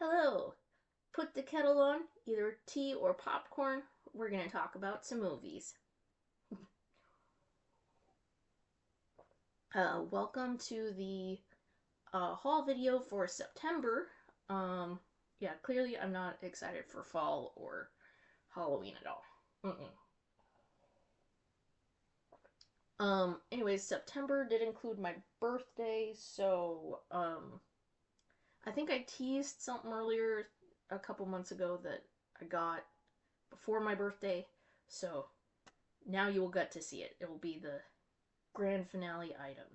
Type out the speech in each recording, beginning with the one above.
Hello. Put the kettle on, either tea or popcorn. We're going to talk about some movies. Welcome to the haul video for September. Yeah, clearly I'm not excited for fall or Halloween at all. Mm-mm. Anyways, September did include my birthday, so I think I teased something earlier a couple months ago that I got before my birthday. So now you will get to see it. It will be the grand finale item.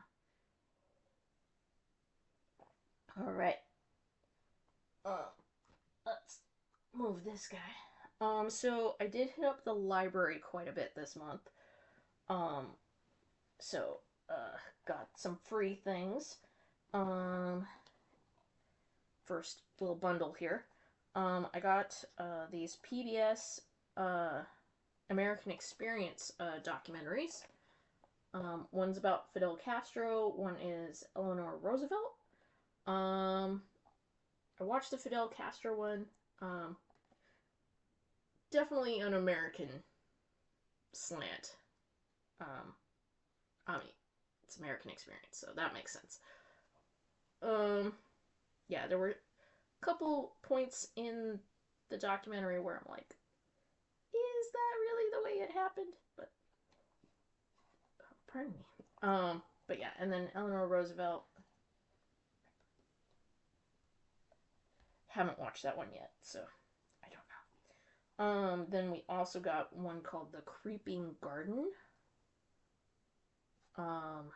All right. Uh, let's move this guy. So I did hit up the library quite a bit this month. Um, so got some free things. Um, First little bundle here. I got these PBS American Experience documentaries. One's about Fidel Castro. One is Eleanor Roosevelt. Um, I watched the Fidel Castro one. Um, Definitely an American slant. Um, I mean, it's American Experience, so that makes sense. Um, yeah, there were a couple points in the documentary where I'm like, is that really the way it happened? But pardon me. But yeah, and then Eleanor Roosevelt. Haven't watched that one yet, so I don't know. Then we also got one called The Creeping Garden. Um,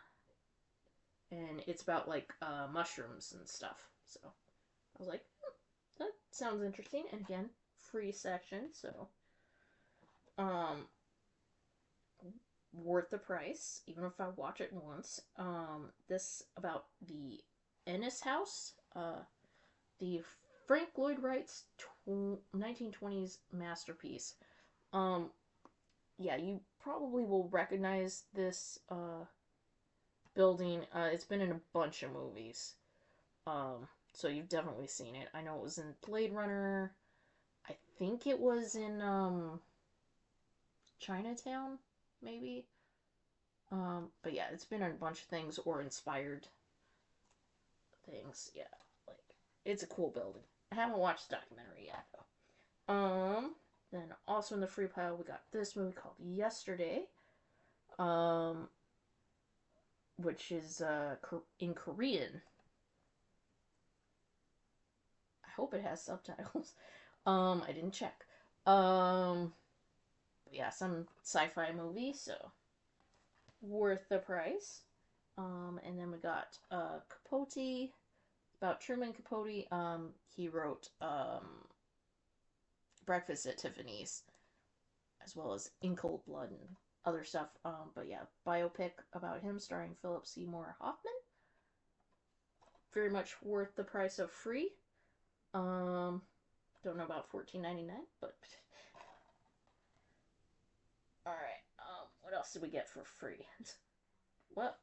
and it's about like mushrooms and stuff. So I was like, that sounds interesting. And again, free section, so um, worth the price, even if I watch it once. This about the Ennis House, the Frank Lloyd Wright's 1920s masterpiece. Um, yeah, you probably will recognize this building. It's been in a bunch of movies. So you've definitely seen it. I know it was in Blade Runner. I think it was in Chinatown, maybe. But yeah, it's been in a bunch of things or inspired things. Yeah, like it's a cool building. I haven't watched the documentary yet though. Then also in the free pile we got this movie called Yesterday. Um, which is in Korean. I hope it has subtitles. I didn't check. Um, yeah, some sci-fi movie, so worth the price. And then we got Capote about Truman Capote. He wrote Breakfast at Tiffany's, as well as In Cold Blood and other stuff. But yeah, biopic about him starring Philip Seymour Hoffman. Very much worth the price of free. Um, don't know about $14.99, but all right. What else did we get for free? Well,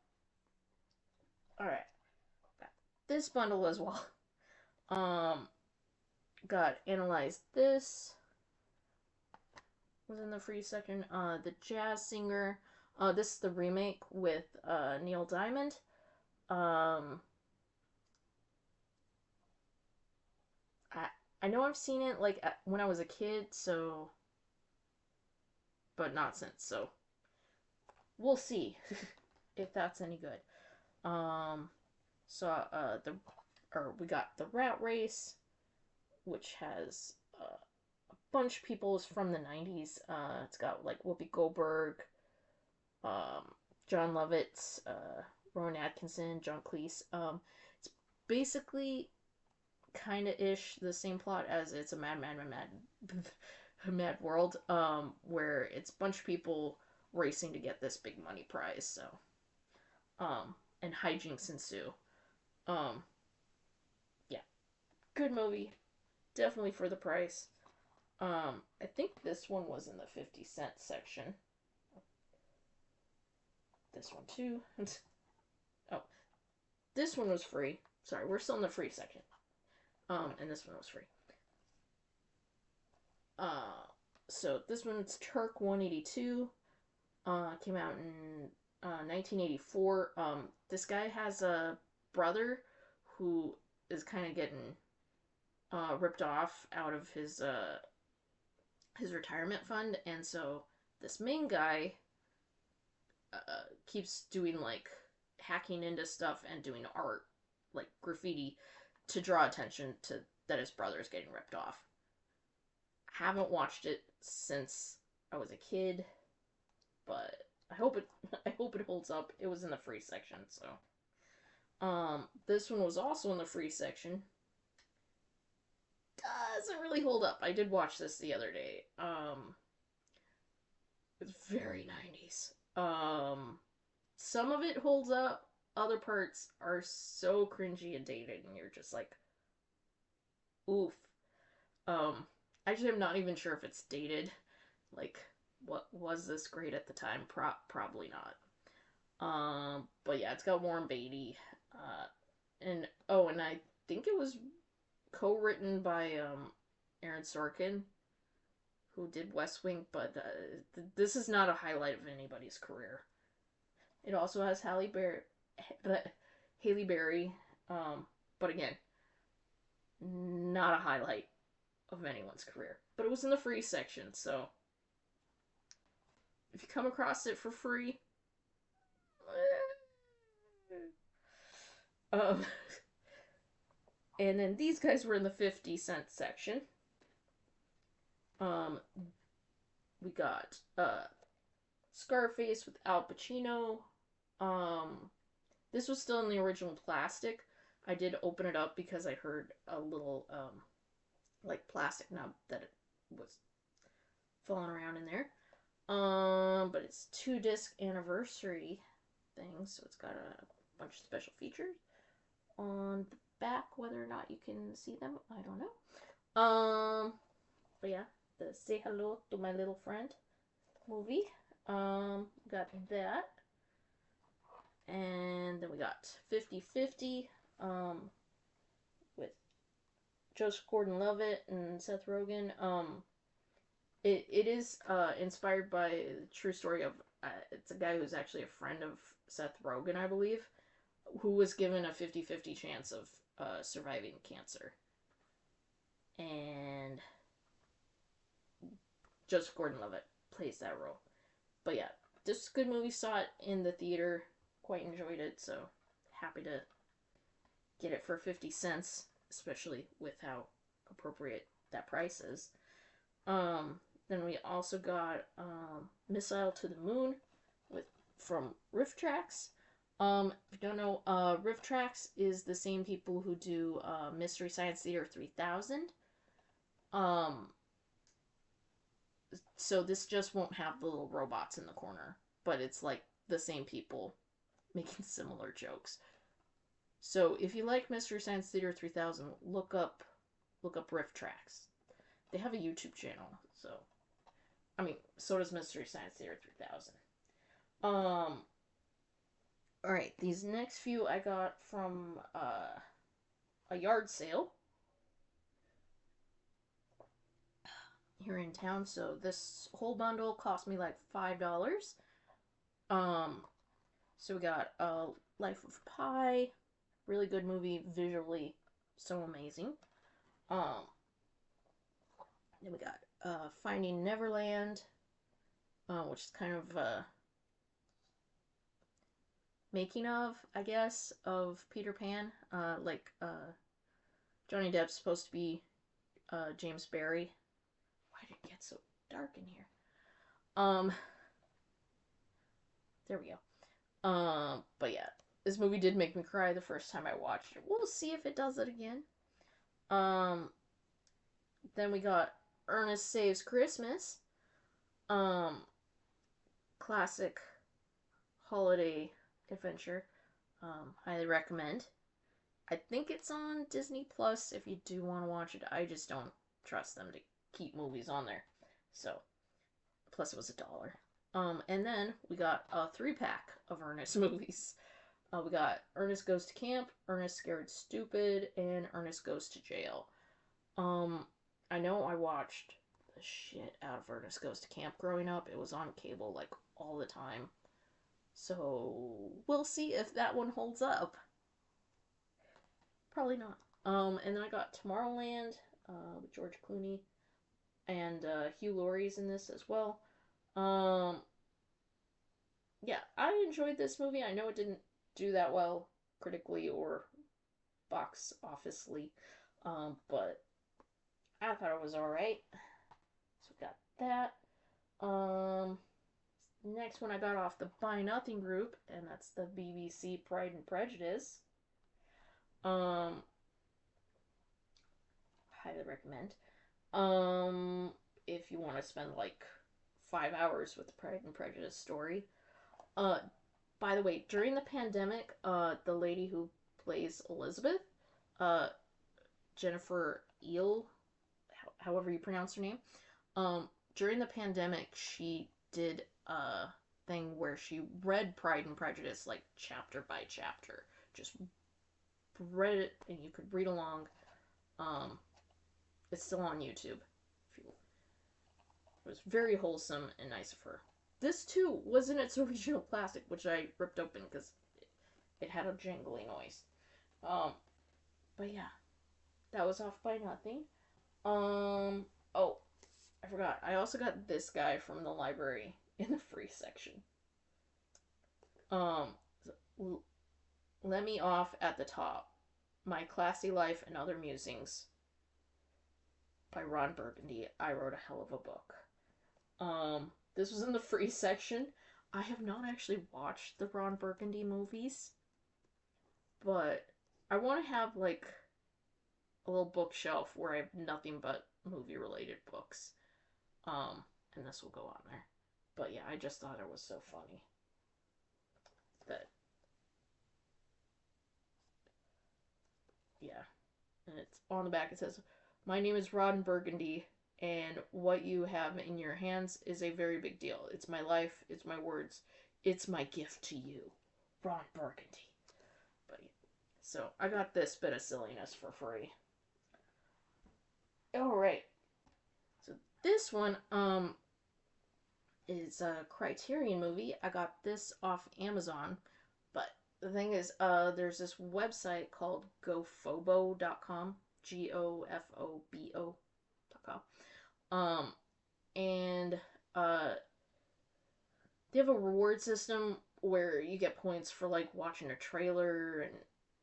all right. Got this bundle as well. Um, got Analyze This was in the free section. The Jazz Singer. This is the remake with Neil Diamond. Um, I I know I've seen it like when I was a kid, so but not since. So we'll see if that's any good. Um, so the or we got the Rat Race, which has a bunch of people from the '90s. It's got like Whoopi Goldberg, um, John Lovitz, Rowan Atkinson, John Cleese. It's basically kind of ish the same plot as It's a Mad World, where it's a bunch of people racing to get this big money prize. So, and hijinks ensue. Um, yeah, good movie, definitely for the price. I think this one was in the 50 cent section. This one too. Oh, this one was free. Sorry, we're still in the free section. And this one was free. Uh, so this one's Turk 182. Came out in 1984. This guy has a brother who is kind of getting ripped off out of his retirement fund, and so this main guy keeps doing like hacking into stuff and doing art, like graffiti, to draw attention to that his brother is getting ripped off. Haven't watched it since I was a kid, but I hope it I hope it holds up. It was in the free section, so this one was also in the free section. Doesn't really hold up. I did watch this the other day. It's very 90s. Some of it holds up. Other parts are so cringy and dated, and you're just like, oof. Actually, I'm not even sure if it's dated. Like, what was this great at the time? Probably not. But yeah, it's got Warren Beatty. And oh, and I think it was co-written by Aaron Sorkin, who did West Wing. But this is not a highlight of anybody's career. It also has Haley Berry, but again, not a highlight of anyone's career. But it was in the free section, so if you come across it for free, um, and then these guys were in the 50-cent section. We got Scarface with Al Pacino. This was still in the original plastic. I did open it up because I heard a little like plastic nub that it was falling around in there. But it's 2-disc anniversary thing, so it's got a bunch of special features on the back. Whether or not you can see them, I don't know. But yeah, the Say Hello to My Little Friend movie. Got that. And then we got 50-50 with Joseph Gordon-Levitt and Seth Rogen. It is inspired by the true story of it's a guy who's actually a friend of Seth Rogen, I believe, who was given a 50-50 chance of surviving cancer. And Joseph Gordon-Levitt plays that role. But yeah, this is a good movie. Saw it in the theater. Quite enjoyed it, so happy to get it for 50 cents, especially with how appropriate that price is. Then we also got Missile to the Moon from Riff Tracks. If you don't know, Riff Tracks is the same people who do Mystery Science Theater 3000. So this just won't have the little robots in the corner, but it's like the same people making similar jokes. So if you like Mystery Science Theater 3000, look up Riff Tracks. They have a YouTube channel, so I mean, so does Mystery Science Theater 3000. Alright, these next few I got from a yard sale here in town. So this whole bundle cost me like $5. So we got Life of Pi, really good movie, visually so amazing. Then we got Finding Neverland, which is kind of making of, I guess, of Peter Pan. Johnny Depp's supposed to be James Barry. Why did it get so dark in here? There we go. But yeah, this movie did make me cry the first time I watched it. We'll see if it does it again. Then we got Ernest Saves Christmas. Classic holiday adventure. Highly recommend. I think it's on Disney Plus if you do want to watch it. I just don't trust them to keep movies on there. So, plus it was $1. And then we got a 3-pack of Ernest movies. We got Ernest Goes to Camp, Ernest Scared Stupid, and Ernest Goes to Jail. Um, I know I watched the shit out of Ernest Goes to Camp growing up. It was on cable like all the time. So we'll see if that one holds up. Probably not. And then I got Tomorrowland with George Clooney and Hugh Laurie's in this as well. Um, yeah, I enjoyed this movie. I know it didn't do that well critically or box officely, but I thought it was alright. So we got that. Next one I got off the Buy Nothing group, and that's the BBC Pride and Prejudice. Um, highly recommend. Um, if you want to spend like 5 hours with the Pride and Prejudice story. Uh, by the way, during the pandemic, the lady who plays Elizabeth, uh, Jennifer Eel, however you pronounce her name, during the pandemic, she did a thing where she read Pride and Prejudice like chapter by chapter. Just read it, and you could read along. Um, it's still on YouTube. If you, it was very wholesome and nice of her. This too was in its original plastic, which I ripped open because it had a jangly noise. Um, but yeah, that was off by nothing. Oh, I forgot. I also got this guy from the library in the free section. Um, Let Me Off at the Top. My Classy Life and Other Musings by Ron Burgundy. I wrote a hell of a book. This was in the free section. I have not actually watched the Ron Burgundy movies, but I want to have like a little bookshelf where I have nothing but movie related books. And this will go on there. But yeah, I just thought it was so funny that, yeah. And it's on the back, it says, "My name is Ron Burgundy, and what you have in your hands is a very big deal. It's my life, it's my words, it's my gift to you, Ron Burgundy." But yeah. So I got this bit of silliness for free. Alright. So this one, is a Criterion movie. I got this off Amazon, but the thing is, there's this website called GoFobo.com, GoFobo.com, and they have a reward system where you get points for like watching a trailer and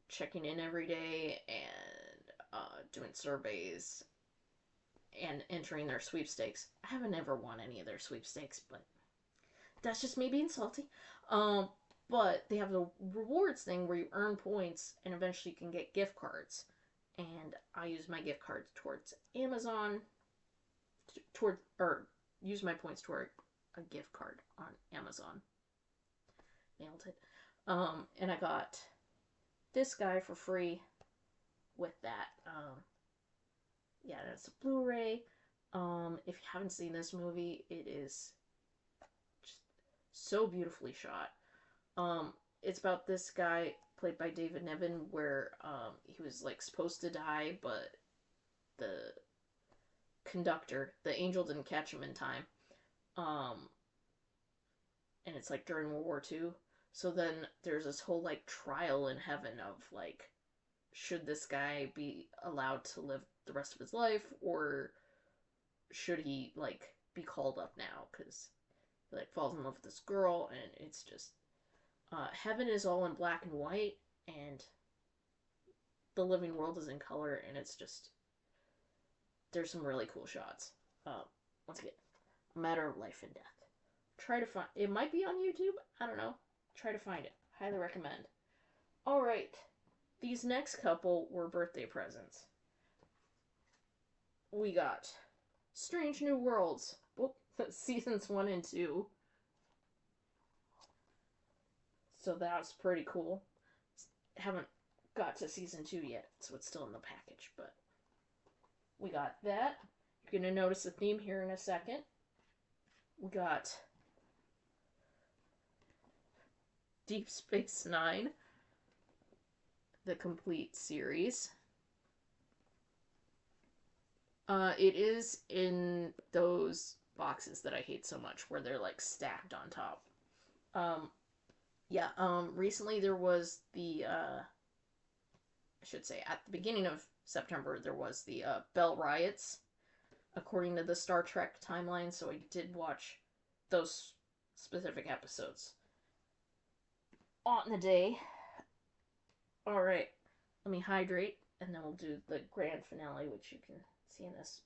checking in every day and doing surveys and entering their sweepstakes. I haven't ever won any of their sweepstakes, but that's just me being salty. Um, but they have the rewards thing where you earn points and eventually you can get gift cards. And I use my gift cards towards Amazon, or use my points toward a gift card on Amazon. Nailed it. And I got this guy for free with that. Yeah, that's a Blu-ray. If you haven't seen this movie, it is just so beautifully shot. It's about this guy played by David Niven, where he was like supposed to die, but the conductor, the angel, didn't catch him in time. Um, and it's like during World War II. So then there's this whole like trial in heaven of like, should this guy be allowed to live the rest of his life, or should he like be called up now? Because he like falls in love with this girl, and it's just heaven is all in black and white, and the living world is in color, and it's just there's some really cool shots. Once again, a matter of life and death. Try to find it. Might be on YouTube. I don't know. Try to find it. Highly recommend. All right. These next couple were birthday presents. We got Strange New Worlds. Whoop, seasons 1 and 2. So that's pretty cool. Haven't got to season 2 yet, so it's still in the package, but we got that. You're going to notice a theme here in a second. We got Deep Space Nine. the complete series. It is in those boxes that I hate so much, where they're like stacked on top. Um, yeah. Recently there was the I should say at the beginning of September there was the Bell riots, according to the Star Trek timeline. So I did watch those specific episodes on the day. All right, let me hydrate, and then we'll do the grand finale, which you can see in this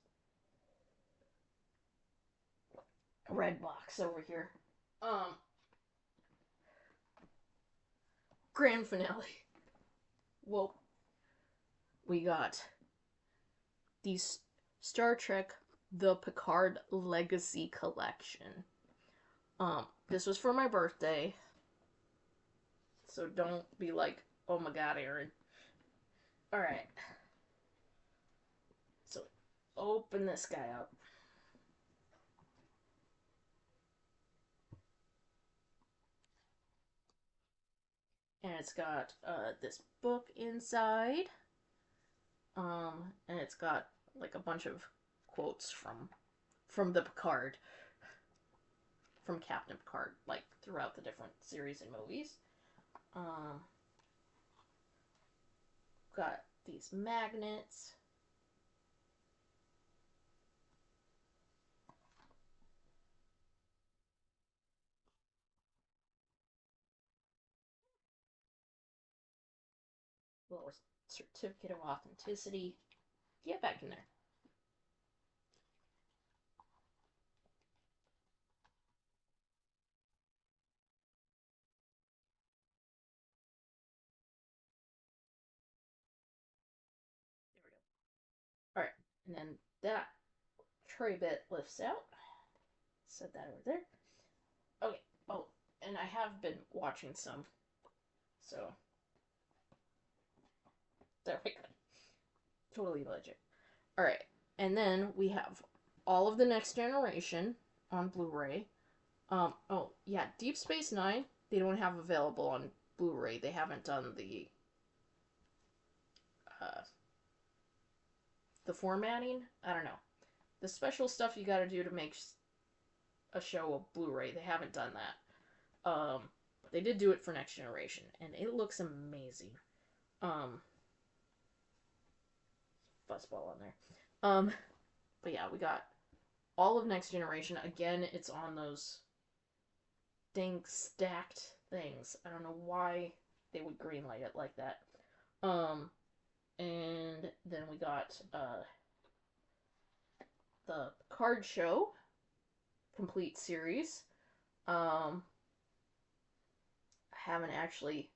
red box over here. Grand finale. Well, we got these Star Trek The Picard Legacy Collection. This was for my birthday. So don't be like, oh my god, Aaron. Alright. So open this guy up. And it's got this book inside. And it's got like a bunch of quotes from the Picard, from Captain Picard, like throughout the different series and movies. Um, got these magnets. Little certificate of authenticity. Get back in there. There we go. Alright, and then that tray bit lifts out. Set that over there. Okay. Oh, and I have been watching some. So there we go. Totally legit. Alright. And then we have all of the Next Generation on Blu-ray. Oh, yeah, Deep Space Nine, they don't have available on Blu-ray. They haven't done uh the formatting. I don't know. The special stuff you gotta do to make a show a Blu-ray. They haven't done that. But they did do it for Next Generation, and it looks amazing. Um, fuzzball on there. But yeah, we got all of Next Generation. Again, it's on those dang stacked things. I don't know why they would greenlight it like that. And then we got the Card Show complete series. I haven't actually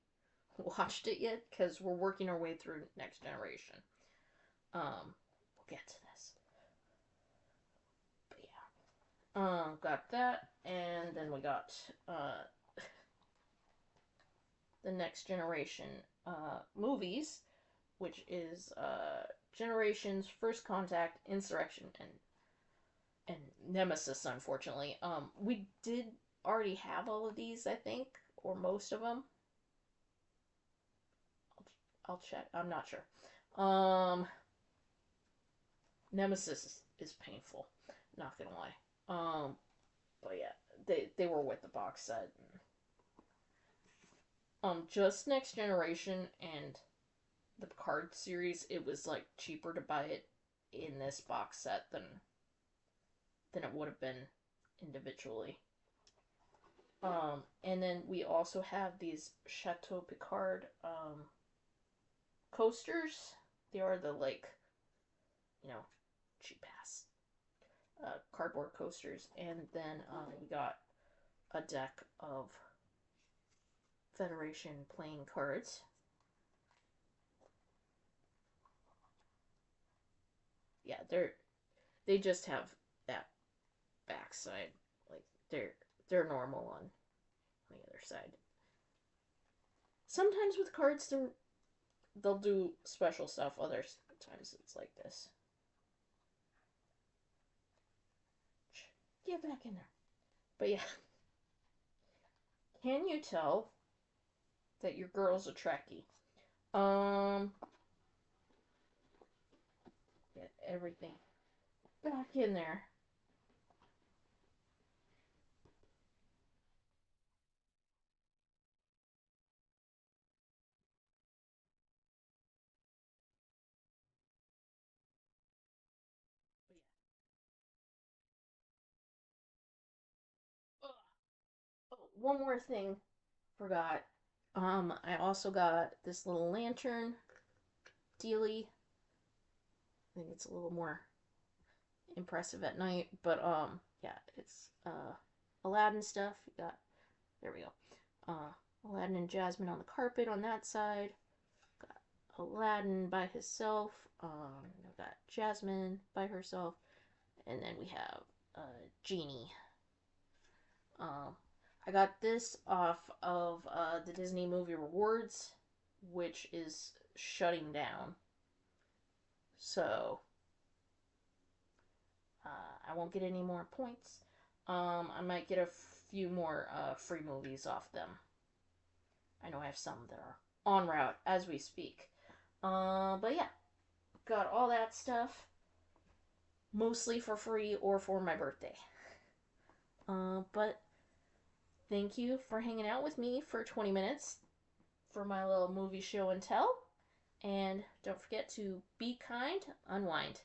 watched it yet because we're working our way through Next Generation. We'll get to this. But yeah. Got that, and then we got the Next Generation movies, which is Generations, First Contact, Insurrection, and Nemesis. Unfortunately, we did already have all of these, I think, or most of them. I'll check. I'm not sure. Nemesis is painful. Not gonna lie. But yeah, they were with the box set. Just Next Generation and the Picard series, it was like cheaper to buy it in this box set than it would have been individually. And then we also have these Chateau Picard coasters. They are the like, cheap ass cardboard coasters, and then we got a deck of Federation playing cards. Yeah, they just have that backside, like they're normal on the other side. Sometimes with cards they'll do special stuff. Other times it's like this. Get back in there. But yeah, can you tell that your girl's a Trekkie? Um, get everything back in there. Oh, one more thing, forgot. I also got this little lantern dealie. I think it's a little more impressive at night, but yeah, it's Aladdin stuff. You got there we go. Aladdin and Jasmine on the carpet on that side. Got Aladdin by himself. I've got Jasmine by herself, and then we have Genie. Um, I got this off of the Disney Movie Rewards, which is shutting down. So I won't get any more points. I might get a few more free movies off them. I know I have some that are en route as we speak. But yeah, got all that stuff mostly for free or for my birthday. But thank you for hanging out with me for 20 minutes for my little movie show and tell. And don't forget to be kind, unwind.